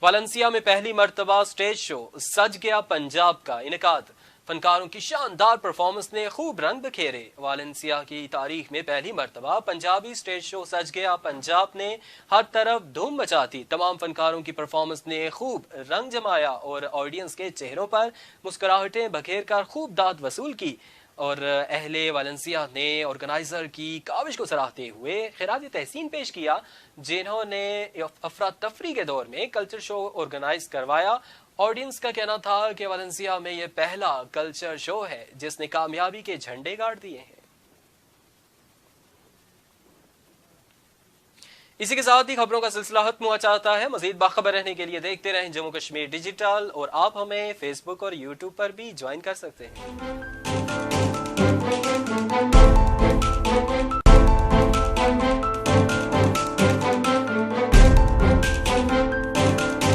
Valencia में पहली मर्तबा स्टेज शो सज गया पंजाब का इनेकाद। फनकारों की शानदार परफॉर्मेंस ने खूब रंग बिखेरे। वालेंसिया की तारीख में पहली मर्तबा पंजाबी स्टेज शो सज गया पंजाब ने हर तरफ धूम मचा दी। तमाम फनकारों की परफॉर्मेंस ने खूब रंग जमाया और ऑडियंस के चेहरों पर मुस्कुराहटें बखेर कर खूब दाद वसूल की। और अहले वालेंसिया ने ऑर्गेनाइजर की काविश को सराहते हुए खिराज तहसीन पेश किया, जिन्होंने अफरा तफरी के दौर में कल्चर शो ऑर्गेनाइज करवाया। ऑडियंस का कहना था कि वालेंसिया में यह पहला कल्चर शो है जिसने कामयाबी के झंडे गाड़ दिए हैं। इसी के साथ ही खबरों का सिलसिला खत्म हुआ चाहता है। मजीद बाखबर रहने के लिए देखते रहें जम्मू कश्मीर डिजिटल, और आप हमें फेसबुक और यूट्यूब पर भी ज्वाइन कर सकते हैं।